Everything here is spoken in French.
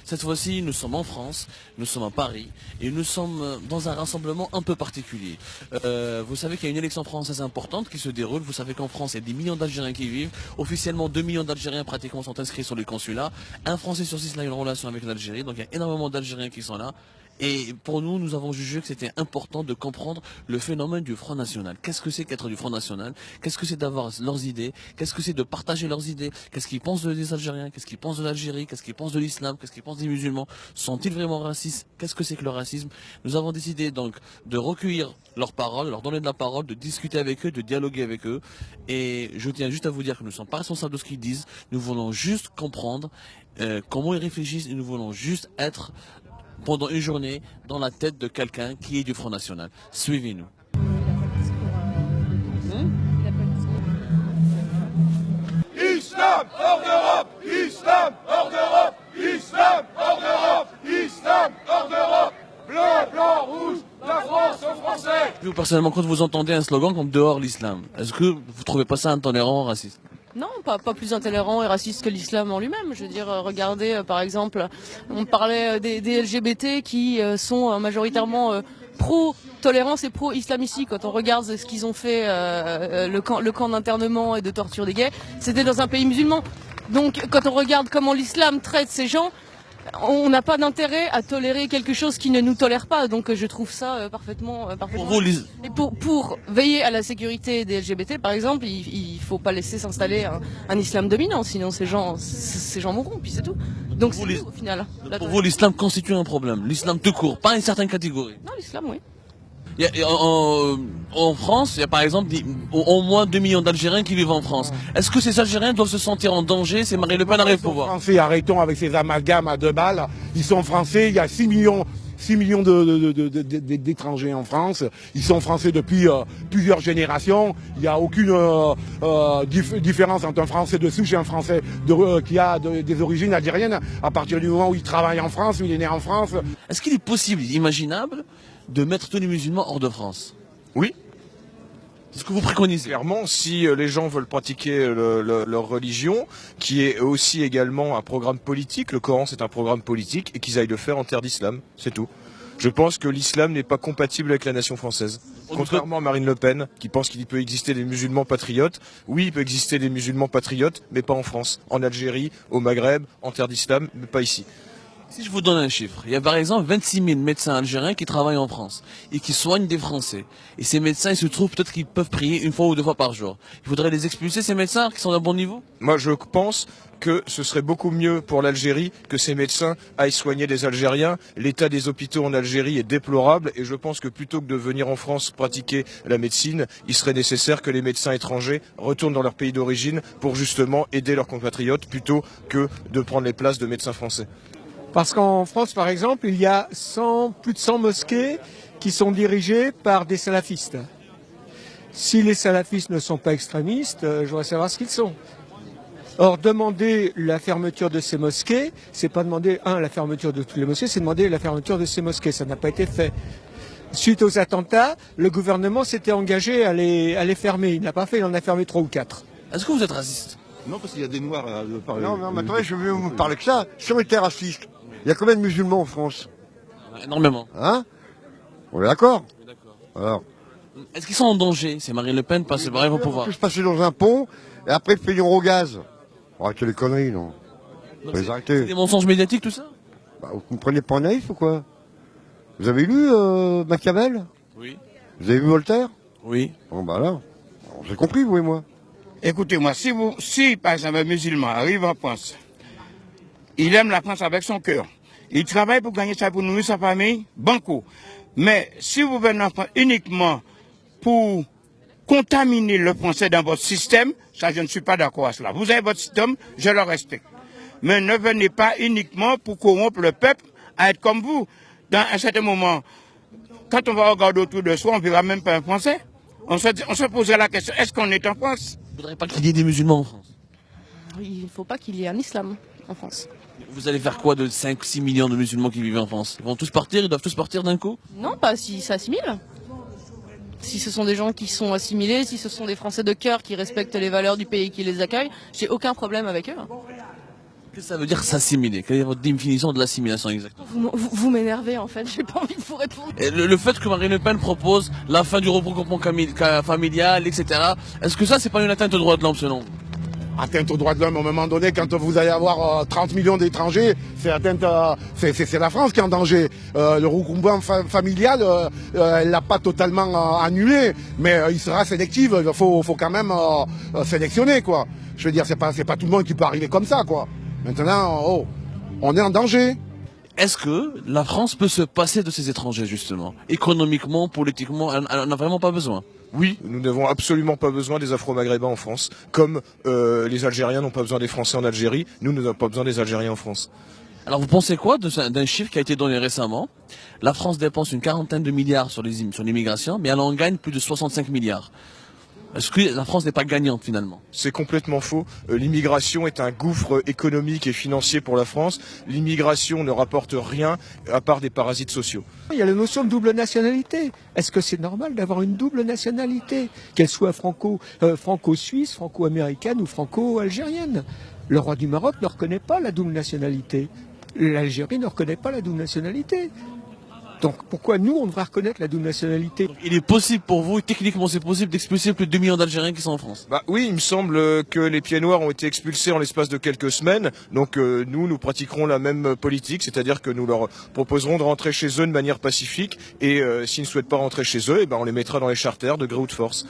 Cette fois-ci, nous sommes en France, nous sommes à Paris et nous sommes dans un rassemblement un peu particulier. Vous savez qu'il y a une élection française importante qui se déroule. Vous savez qu'en France, il y a des millions d'Algériens qui y vivent. Officiellement, 2 millions d'Algériens pratiquement sont inscrits sur les consulats. Un Français sur 6 a une relation avec l'Algérie. Donc il y a énormément d'Algériens qui sont là. Et pour nous, nous avons jugé que c'était important de comprendre le phénomène du Front National. Qu'est-ce que c'est qu'être du Front National? Qu'est-ce que c'est d'avoir leurs idées? Qu'est-ce que c'est de partager leurs idées? Qu'est-ce qu'ils pensent des Algériens? Qu'est-ce qu'ils pensent de l'Algérie? Qu'est-ce qu'ils pensent de l'islam? Qu'est-ce qu'ils pensent des musulmans? Sont-ils vraiment racistes? Qu'est-ce que c'est que le racisme? Nous avons décidé donc de recueillir leurs paroles, de leur donner de la parole, de discuter avec eux, de dialoguer avec eux. Et je tiens juste à vous dire que nous ne sommes pas responsables de ce qu'ils disent. Nous voulons juste comprendre comment ils réfléchissent et nous voulons juste être pendant une journée dans la tête de quelqu'un qui est du Front National. Suivez-nous. Islam hors d'Europe! Islam hors d'Europe! Islam hors d'Europe! Islam hors d'Europe! Bleu, blanc, rouge, la France aux Français! Vous, personnellement, quand vous entendez un slogan comme dehors l'islam, est-ce que vous trouvez pas ça intolérant, raciste? Non, pas plus intolérant et raciste que l'islam en lui-même. Je veux dire, regardez, par exemple, on parlait des LGBT qui sont majoritairement pro-tolérance et pro-islamistique. Quand on regarde ce qu'ils ont fait, le camp d'internement et de torture des gays, c'était dans un pays musulman. Donc, quand on regarde comment l'islam traite ces gens, on n'a pas d'intérêt à tolérer quelque chose qui ne nous tolère pas. Donc je trouve ça parfaitement. Pour vous, Et pour veiller à la sécurité des LGBT, par exemple, il faut pas laisser s'installer un islam dominant, sinon ces gens mourront, puis c'est tout. Donc c'est tout, au final. Pour vous, l'islam constitue un problème. L'islam tout court, pas une certaine catégorie. Non, l'islam, oui. En France, il y a par exemple au moins 2 millions d'Algériens qui vivent en France. Est-ce que ces Algériens doivent se sentir en danger si Marine Le Pen arrive au pouvoir? Français, arrêtons avec ces amalgames à 2 balles. Ils sont français, il y a 6 millions d'étrangers en France. Ils sont français depuis plusieurs générations. Il n'y a aucune différence entre un Français de souche et un Français qui a des origines algériennes à partir du moment où il travaille en France, où il est né en France. Est-ce qu'il est possible, imaginable, de mettre tous les musulmans hors de France? Oui. C'est ce que vous préconisez? Clairement, si les gens veulent pratiquer leur religion, qui est aussi également un programme politique, le Coran c'est un programme politique, et qu'ils aillent le faire en terre d'islam, c'est tout. Je pense que l'islam n'est pas compatible avec la nation française. Contrairement à Marine Le Pen, qui pense qu'il peut exister des musulmans patriotes, oui, il peut exister des musulmans patriotes, mais pas en France. En Algérie, au Maghreb, en terre d'islam, mais pas ici. Si je vous donne un chiffre, il y a par exemple 26 000 médecins algériens qui travaillent en France et qui soignent des Français. Et ces médecins, il se trouve peut-être qu'ils peuvent prier 1 fois ou 2 fois par jour. Il faudrait les expulser, ces médecins qui sont d'un bon niveau? Moi, je pense que ce serait beaucoup mieux pour l'Algérie que ces médecins aillent soigner des Algériens. L'état des hôpitaux en Algérie est déplorable et je pense que plutôt que de venir en France pratiquer la médecine, il serait nécessaire que les médecins étrangers retournent dans leur pays d'origine pour justement aider leurs compatriotes plutôt que de prendre les places de médecins français. Parce qu'en France, par exemple, il y a plus de 100 mosquées qui sont dirigées par des salafistes. Si les salafistes ne sont pas extrémistes, je voudrais savoir ce qu'ils sont. Or, demander la fermeture de ces mosquées, c'est pas demander, la fermeture de toutes les mosquées, c'est demander la fermeture de ces mosquées. Ça n'a pas été fait. Suite aux attentats, le gouvernement s'était engagé à les fermer. Il n'a pas fait, il en a fermé 3 ou 4. Est-ce que vous êtes raciste? Non, parce qu'il y a des Noirs à parler. Non, mais attendez, je vais vous parler que ça. Si on était raciste, il y a combien de musulmans en France? Énormément. Hein? On est d'accord? Alors. Est-ce qu'ils sont en danger? C'est Marine Le Pen passe par au pouvoir. Tous passer dans un pont et après payer au gaz. Arrêtez les conneries, non? C'est des mensonges médiatiques, tout ça? Bah, vous me prenez pour naïf ou quoi? Vous avez lu Machiavel? Oui. Vous avez vu Voltaire? Oui. Bon, bah là, j'ai compris, vous et moi. Écoutez-moi, si par exemple un musulman arrive en France, il aime la France avec son cœur, il travaille pour gagner ça, pour nourrir sa famille, banco. Mais si vous venez en France uniquement pour contaminer le français dans votre système, ça je ne suis pas d'accord à cela. Vous avez votre système, je le respecte. Mais ne venez pas uniquement pour corrompre le peuple à être comme vous. Dans un certain moment, quand on va regarder autour de soi, on ne verra même pas un Français. On se posera la question, est-ce qu'on est en France? Vous ne voudrez pas qu'il y ait des musulmans en France? Il ne faut pas qu'il y ait un islam en France. Vous allez faire quoi de 5-6 millions de musulmans qui vivent en France? Ils vont tous partir? Ils doivent tous partir d'un coup? Non, pas s'ils s'assimilent. Si ce sont des gens qui sont assimilés, si ce sont des Français de cœur qui respectent les valeurs du pays qui les accueille, j'ai aucun problème avec eux. Qu'est-ce que ça veut dire s'assimiler? Quelle est votre définition de l'assimilation exactement? Vous m'énervez en fait, j'ai pas envie de vous répondre. Et le fait que Marine Le Pen propose la fin du regroupement familial, etc., est-ce que ça, c'est pas une atteinte aux droits de l'homme selon vous? Atteinte aux droits de l'homme, à un moment donné, quand vous allez avoir 30 millions d'étrangers, c'est atteinte, c'est la France qui est en danger. Le regroupement familial, elle l'a pas totalement annulé, mais il sera sélectif. Il faut quand même sélectionner, quoi. Je veux dire, c'est pas tout le monde qui peut arriver comme ça, quoi. Maintenant, on est en danger. Est-ce que la France peut se passer de ces étrangers, justement? Économiquement, politiquement, elle n'en a vraiment pas besoin. Oui, nous n'avons absolument pas besoin des Afro-Maghrébins en France, comme les Algériens n'ont pas besoin des Français en Algérie, nous n'avons pas besoin des Algériens en France. Alors vous pensez quoi d'un chiffre qui a été donné récemment? La France dépense une quarantaine de milliards sur l'immigration, mais elle en gagne plus de 65 milliards. Est-ce que la France n'est pas gagnante finalement? C'est complètement faux. L'immigration est un gouffre économique et financier pour la France. L'immigration ne rapporte rien à part des parasites sociaux. Il y a la notion de double nationalité. Est-ce que c'est normal d'avoir une double nationalité, qu'elle soit franco-suisse, franco-américaine ou franco-algérienne? Le roi du Maroc ne reconnaît pas la double nationalité. L'Algérie ne reconnaît pas la double nationalité. Donc pourquoi nous, on devrait reconnaître la double nationalité? Donc, il est possible pour vous, et techniquement c'est possible, d'expulser plus de 2 millions d'Algériens qui sont en France? Bah oui, il me semble que les pieds noirs ont été expulsés en l'espace de quelques semaines. Donc nous pratiquerons la même politique, c'est-à-dire que nous leur proposerons de rentrer chez eux de manière pacifique. Et s'ils ne souhaitent pas rentrer chez eux, on les mettra dans les charters de gré ou de force.